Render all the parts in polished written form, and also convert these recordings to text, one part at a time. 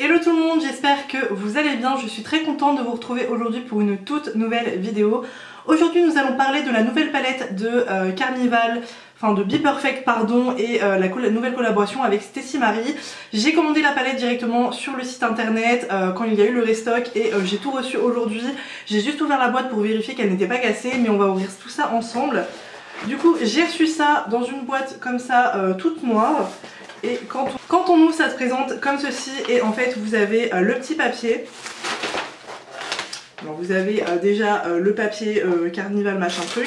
Hello tout le monde, j'espère que vous allez bien. Je suis très contente de vous retrouver aujourd'hui pour une toute nouvelle vidéo. Aujourd'hui nous allons parler de la nouvelle palette de Carnival, enfin de Be Perfect pardon, et la nouvelle collaboration avec Stécie Marie. J'ai commandé la palette directement sur le site internet quand il y a eu le restock et j'ai tout reçu aujourd'hui. J'ai juste ouvert la boîte pour vérifier qu'elle n'était pas cassée, mais on va ouvrir tout ça ensemble. Du coup j'ai reçu ça dans une boîte comme ça toute noire. Et quand on ouvre, ça se présente comme ceci. Et en fait, vous avez le petit papier. Alors, vous avez déjà le papier Carnival machin truc.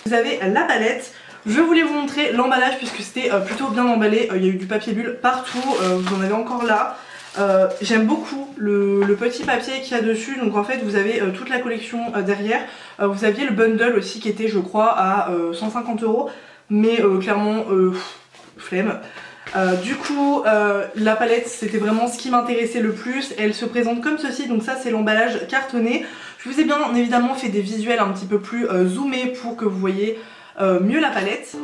Vous avez la palette. Je voulais vous montrer l'emballage puisque c'était plutôt bien emballé. Il y a eu du papier bulle partout. Vous en avez encore là. J'aime beaucoup le petit papier qu'il y a dessus. Donc en fait, vous avez toute la collection derrière. Vous aviez le bundle aussi qui était, je crois, à 150 €. Mais clairement, flemme. Du coup la palette c'était vraiment ce qui m'intéressait le plus. Elle se présente comme ceci, donc ça c'est l'emballage cartonné. Je vous ai bien évidemment fait des visuels un petit peu plus zoomés pour que vous voyez mieux la palette.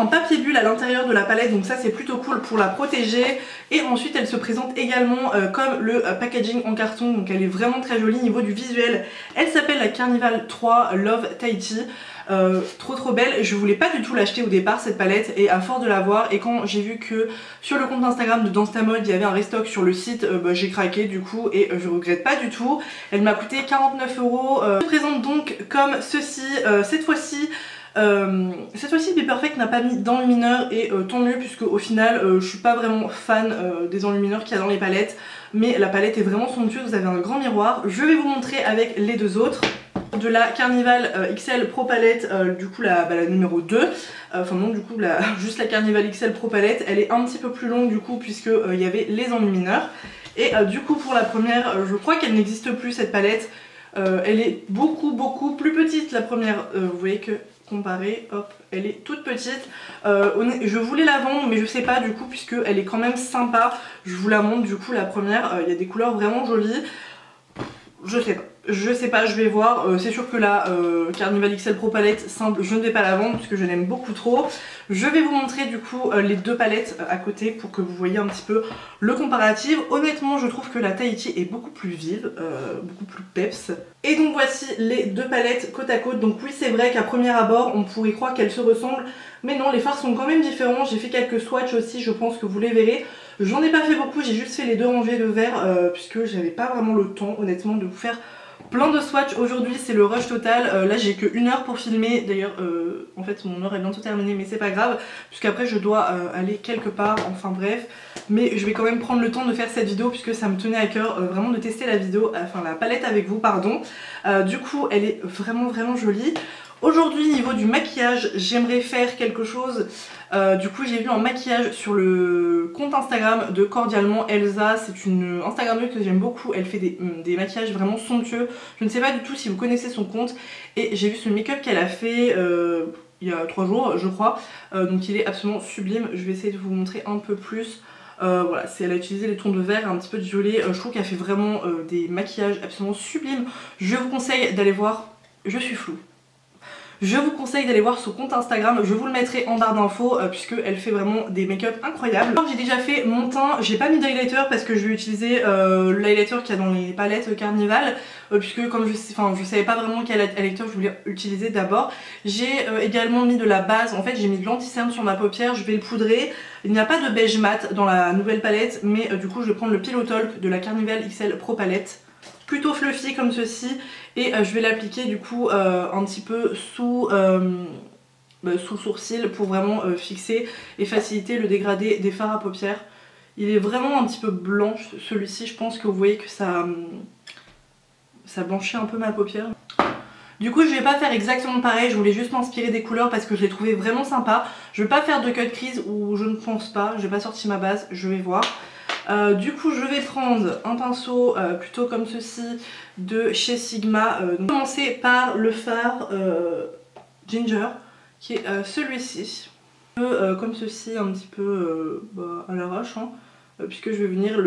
Un papier bulle à l'intérieur de la palette, donc ça c'est plutôt cool pour la protéger. Et ensuite elle se présente également comme le packaging en carton, donc elle est vraiment très jolie niveau du visuel. Elle s'appelle la Carnival 3 Love Tahiti. Trop belle. Je voulais pas du tout l'acheter au départ cette palette, et à force de la voir et quand j'ai vu que sur le compte Instagram de Dans Ta Mode il y avait un restock sur le site, j'ai craqué du coup et je regrette pas du tout. Elle m'a coûté 49 €. Elle se présente donc comme ceci. Cette fois-ci Be Perfect n'a pas mis d'enlumineur et tant mieux, puisque au final je suis pas vraiment fan des enlumineurs qu'il y a dans les palettes, mais la palette est vraiment somptueuse. Vous avez un grand miroir. Je vais vous montrer avec les deux autres. De la Carnival XL Pro Palette, du coup la numéro 2, enfin non du coup juste la Carnival XL Pro Palette, elle est un petit peu plus longue du coup puisque il y avait les enlumineurs. Et du coup pour la première, je crois qu'elle n'existe plus cette palette. Elle est beaucoup plus petite la première, vous voyez que comparée, hop, elle est toute petite. Je voulais la vendre mais je sais pas du coup puisque elle est quand même sympa. Je vous la montre du coup la première, il y a des couleurs vraiment jolies. Je sais pas, je vais voir. C'est sûr que la Carnival XL Pro Palette simple, je ne vais pas la vendre puisque je l'aime beaucoup trop. Je vais vous montrer du coup les deux palettes à côté pour que vous voyez un petit peu le comparatif. Honnêtement, je trouve que la Tahiti est beaucoup plus vive, beaucoup plus peps. Et donc voici les deux palettes côte à côte. Donc oui, c'est vrai qu'à premier abord, on pourrait croire qu'elles se ressemblent. Mais non, les fards sont quand même différents. J'ai fait quelques swatchs aussi, je pense que vous les verrez. J'en ai pas fait beaucoup, j'ai juste fait les deux rangées de verre puisque j'avais pas vraiment le temps honnêtement de vous faire plein de swatchs. Aujourd'hui c'est le rush total, là j'ai que 1 heure pour filmer. D'ailleurs en fait mon heure est bientôt terminée, mais c'est pas grave puisqu'après je dois aller quelque part, enfin bref. Mais je vais quand même prendre le temps de faire cette vidéo puisque ça me tenait à cœur vraiment de tester la palette avec vous pardon. Du coup elle est vraiment jolie. Aujourd'hui niveau du maquillage, j'aimerais faire quelque chose. Du coup j'ai vu un maquillage sur le compte Instagram de Cordialement Elsa. C'est une Instagrammeuse que j'aime beaucoup. Elle fait des maquillages vraiment somptueux. Je ne sais pas du tout si vous connaissez son compte. Et j'ai vu ce make-up qu'elle a fait il y a 3 jours je crois. Donc il est absolument sublime. Je vais essayer de vous montrer un peu plus. Voilà, elle a utilisé les tons de vert et un petit peu de violet. Je trouve qu'elle fait vraiment des maquillages absolument sublimes. Je vous conseille d'aller voir. Je suis floue. Je vous conseille d'aller voir son compte Instagram, je vous le mettrai en barre d'infos puisqu'elle fait vraiment des make-up incroyables. J'ai déjà fait mon teint, j'ai pas mis d'highlighter parce que je vais utiliser l'highlighter qu'il y a dans les palettes Carnival puisque comme je savais pas vraiment quel highlighter je voulais utiliser d'abord. J'ai également mis de la base, en fait j'ai mis de l'anti-cerne sur ma paupière, je vais le poudrer. Il n'y a pas de beige mat dans la nouvelle palette mais du coup je vais prendre le Pillow Talk de la Carnival XL Pro Palette. Plutôt fluffy comme ceci et je vais l'appliquer du coup un petit peu sous sourcil pour vraiment fixer et faciliter le dégradé des fards à paupières. Il est vraiment un petit peu blanc celui-ci, je pense que vous voyez que ça blanchit un peu ma paupière. Du coup je vais pas faire exactement pareil, je voulais juste m'inspirer des couleurs parce que je les trouvais vraiment sympas. Je vais pas faire de cut crease ou je ne pense pas, j'ai pas sorti ma base, je vais voir. Du coup je vais prendre un pinceau plutôt comme ceci de chez Sigma. Je vais commencer par le fard Ginger qui est celui-ci. Comme ceci, un petit peu à l'arrache hein, puisque je vais venir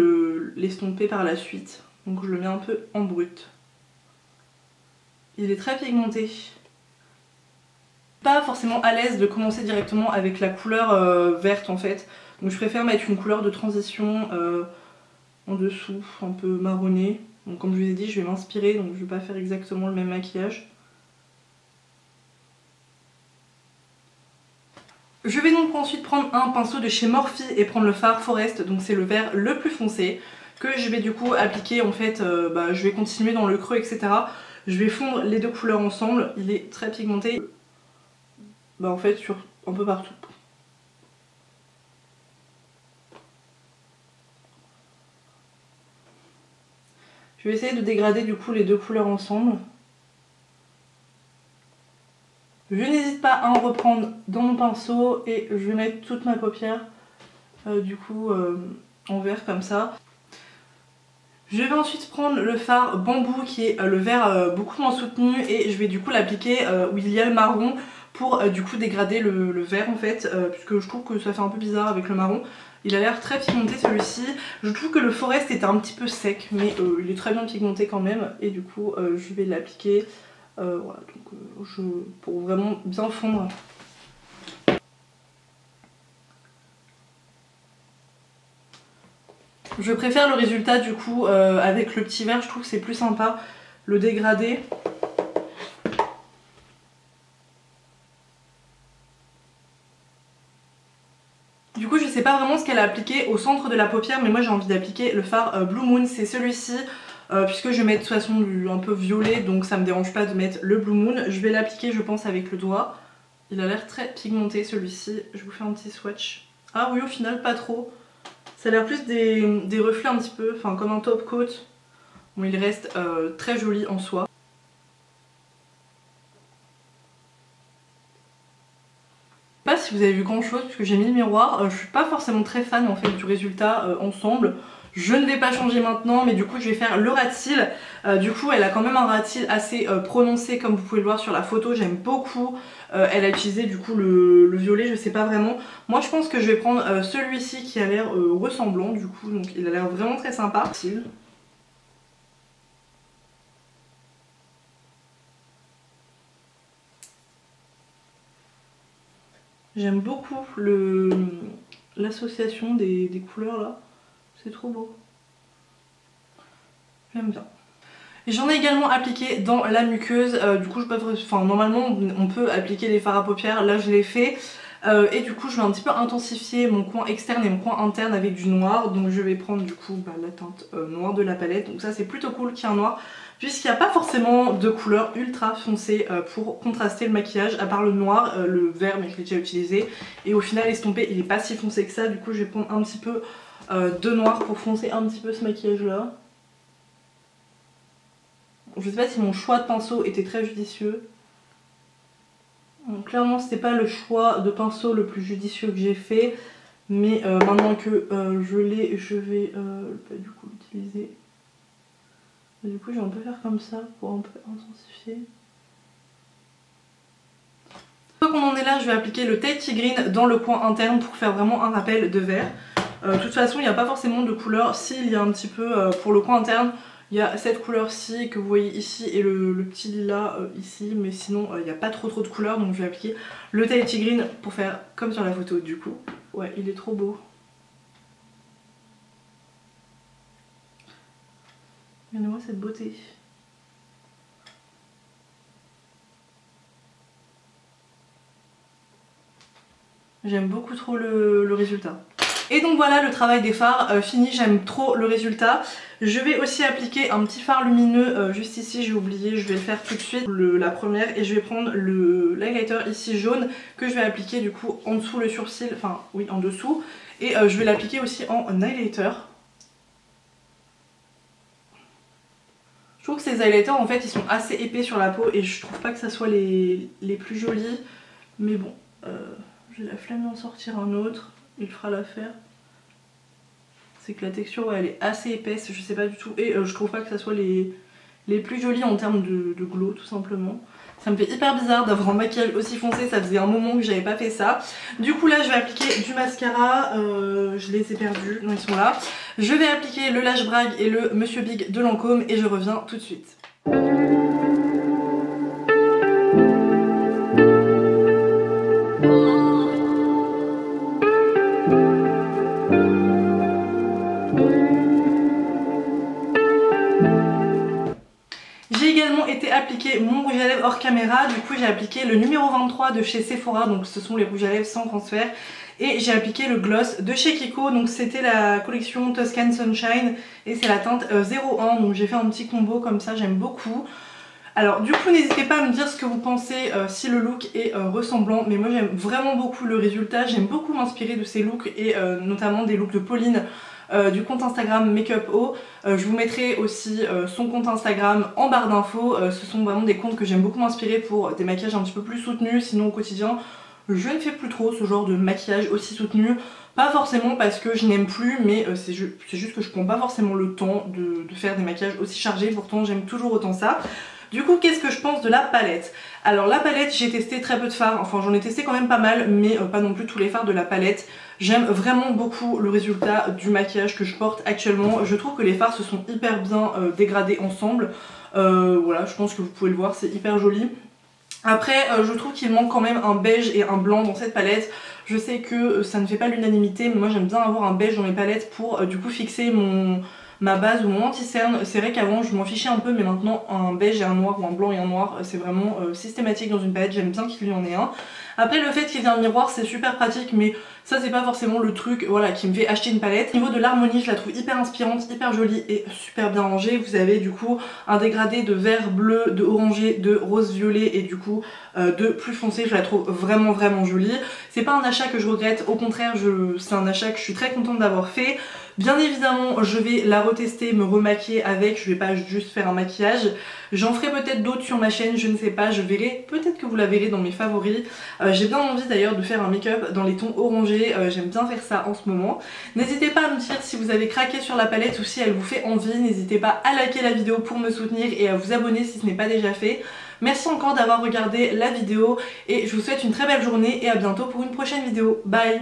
l'estomper par la suite. Donc je le mets un peu en brut. Il est très pigmenté. Pas forcément à l'aise de commencer directement avec la couleur verte en fait. Donc je préfère mettre une couleur de transition en dessous, un peu marronné. Donc comme je vous ai dit, je vais m'inspirer, donc je vais pas faire exactement le même maquillage. Je vais donc ensuite prendre un pinceau de chez Morphe et prendre le fard Forest, donc c'est le vert le plus foncé, que je vais du coup appliquer en fait, je vais continuer dans le creux etc. Je vais fondre les deux couleurs ensemble, il est très pigmenté, en fait sur un peu partout. Je vais essayer de dégrader du coup les deux couleurs ensemble. Je n'hésite pas à en reprendre dans mon pinceau et je vais mettre toute ma paupière du coup en vert comme ça. Je vais ensuite prendre le fard Bambou qui est le vert beaucoup moins soutenu et je vais du coup l'appliquer où il y a le marron pour du coup dégrader le vert en fait puisque je trouve que ça fait un peu bizarre avec le marron. Il a l'air très pigmenté celui-ci. Je trouve que le Forest est un petit peu sec mais il est très bien pigmenté quand même et du coup je vais l'appliquer voilà, donc, pour vraiment bien fondre. Je préfère le résultat du coup avec le petit vert, je trouve que c'est plus sympa le dégradé. Du coup je sais pas vraiment ce qu'elle a appliqué au centre de la paupière mais moi j'ai envie d'appliquer le fard Blue Moon, c'est celui-ci. Puisque je vais mettre de toute façon un peu violet donc ça me dérange pas de mettre le Blue Moon. Je vais l'appliquer je pense avec le doigt. Il a l'air très pigmenté celui-ci. Je vous fais un petit swatch. Ah oui au final pas trop. Ça a l'air plus des reflets un petit peu, enfin comme un top coat. Bon il reste très joli en soi. Je sais pas si vous avez vu grand chose puisque j'ai mis le miroir. Je suis pas forcément très fan en fait du résultat ensemble. Je ne vais pas changer maintenant mais du coup je vais faire le ras de cils. Du coup elle a quand même un ras de cils assez prononcé comme vous pouvez le voir sur la photo, j'aime beaucoup. Elle a utilisé du coup le violet, je sais pas vraiment. Moi je pense que je vais prendre celui-ci qui a l'air ressemblant du coup, donc il a l'air vraiment très sympa. J'aime beaucoup l'association des couleurs là. C'est trop beau. J'aime bien. J'en ai également appliqué dans la muqueuse. Du coup, normalement on peut appliquer les fards à paupières. Là, je l'ai fait. Et du coup, je vais un petit peu intensifier mon coin externe et mon coin interne avec du noir. Donc, je vais prendre du coup la teinte noire de la palette. Donc, ça, c'est plutôt cool qu'il y ait un noir. Puisqu'il n'y a pas forcément de couleur ultra foncée pour contraster le maquillage. À part le noir, le vert, mais je l'ai déjà utilisé. Et au final, estompé, il n'est pas si foncé que ça. Du coup, je vais prendre un petit peu de noir pour foncer un petit peu ce maquillage là. Je sais pas si mon choix de pinceau était très judicieux. Donc, clairement c'était pas le choix de pinceau le plus judicieux que j'ai fait. Mais maintenant que je l'ai, je vais du coup l'utiliser. Du coup je vais un peu faire comme ça pour un peu intensifier. Une fois qu'on en est là, je vais appliquer le Tahiti Green dans le coin interne pour faire vraiment un rappel de vert. De toute façon il n'y a pas forcément de couleur. S'il y a un petit peu pour le coin interne, Il y a cette couleur-ci que vous voyez ici et le petit lilas ici, mais sinon il n'y a pas trop de couleurs, donc je vais appliquer le Tahiti Green pour faire comme sur la photo du coup. Ouais, il est trop beau. Regardez-moi cette beauté. J'aime beaucoup trop le résultat. Et donc voilà, le travail des fards fini, j'aime trop le résultat. Je vais aussi appliquer un petit fard lumineux juste ici, j'ai oublié, je vais le faire tout de suite, la première, et je vais prendre le highlighter ici jaune que je vais appliquer du coup en dessous le sourcil, enfin oui en dessous, et je vais l'appliquer aussi en highlighter. Je trouve que ces highlighters en fait ils sont assez épais sur la peau et je trouve pas que ça soit les plus jolis, mais bon, j'ai la flemme d'en sortir un autre. Il fera l'affaire. C'est que la texture ouais, elle est assez épaisse, je sais pas du tout. Et je trouve pas que ça soit les plus jolis en termes de glow tout simplement. Ça me fait hyper bizarre d'avoir un maquillage aussi foncé, ça faisait un moment que j'avais pas fait ça. Du coup là je vais appliquer du mascara, je les ai perdus, non ils sont là. Je vais appliquer le Lash Brag et le Monsieur Big de Lancôme et je reviens tout de suite. J'ai également été appliquer mon rouge à lèvres hors caméra, du coup j'ai appliqué le numéro 23 de chez Sephora, donc ce sont les rouges à lèvres sans transfert. Et j'ai appliqué le gloss de chez Kiko, donc c'était la collection Toscan Sunshine et c'est la teinte 01, donc j'ai fait un petit combo comme ça, j'aime beaucoup. Alors du coup n'hésitez pas à me dire ce que vous pensez, si le look est ressemblant, mais moi j'aime vraiment beaucoup le résultat, j'aime beaucoup m'inspirer de ces looks et notamment des looks de Pauline. Du compte Instagram Makeup O. Je vous mettrai aussi son compte Instagram en barre d'infos. Ce sont vraiment des comptes que j'aime beaucoup m'inspirer pour des maquillages un petit peu plus soutenus. Sinon au quotidien je ne fais plus trop ce genre de maquillage aussi soutenu. Pas forcément parce que je n'aime plus, mais c'est juste que je prends pas forcément le temps de faire des maquillages aussi chargés. Pourtant j'aime toujours autant ça. Du coup qu'est-ce que je pense de la palette? Alors la palette j'ai testé très peu de fards, enfin j'en ai testé quand même pas mal, mais pas non plus tous les fards de la palette. J'aime vraiment beaucoup le résultat du maquillage que je porte actuellement. Je trouve que les fards se sont hyper bien dégradés ensemble. Voilà, je pense que vous pouvez le voir, c'est hyper joli. Après je trouve qu'il manque quand même un beige et un blanc dans cette palette. Je sais que ça ne fait pas l'unanimité, mais moi j'aime bien avoir un beige dans mes palettes pour du coup fixer ma base ou mon anti-cerne. C'est vrai qu'avant je m'en fichais un peu, mais maintenant un beige et un noir ou un blanc et un noir c'est vraiment systématique dans une palette, j'aime bien qu'il y en ait un. Après le fait qu'il y ait un miroir c'est super pratique, mais ça c'est pas forcément le truc voilà, qui me fait acheter une palette. Au niveau de l'harmonie je la trouve hyper inspirante, hyper jolie et super bien rangée. Vous avez du coup un dégradé de vert, bleu, de orangé, de rose violet et du coup de plus foncé. Je la trouve vraiment vraiment jolie. C'est pas un achat que je regrette, au contraire c'est un achat que je suis très contente d'avoir fait. Bien évidemment je vais la retester, me remaquiller avec, je vais pas juste faire un maquillage. J'en ferai peut-être d'autres sur ma chaîne, je ne sais pas, je verrai, peut-être que vous la verrez dans mes favoris. J'ai bien envie d'ailleurs de faire un make-up dans les tons orangés, j'aime bien faire ça en ce moment. N'hésitez pas à me dire si vous avez craqué sur la palette ou si elle vous fait envie, n'hésitez pas à liker la vidéo pour me soutenir et à vous abonner si ce n'est pas déjà fait. Merci encore d'avoir regardé la vidéo et je vous souhaite une très belle journée et à bientôt pour une prochaine vidéo. Bye!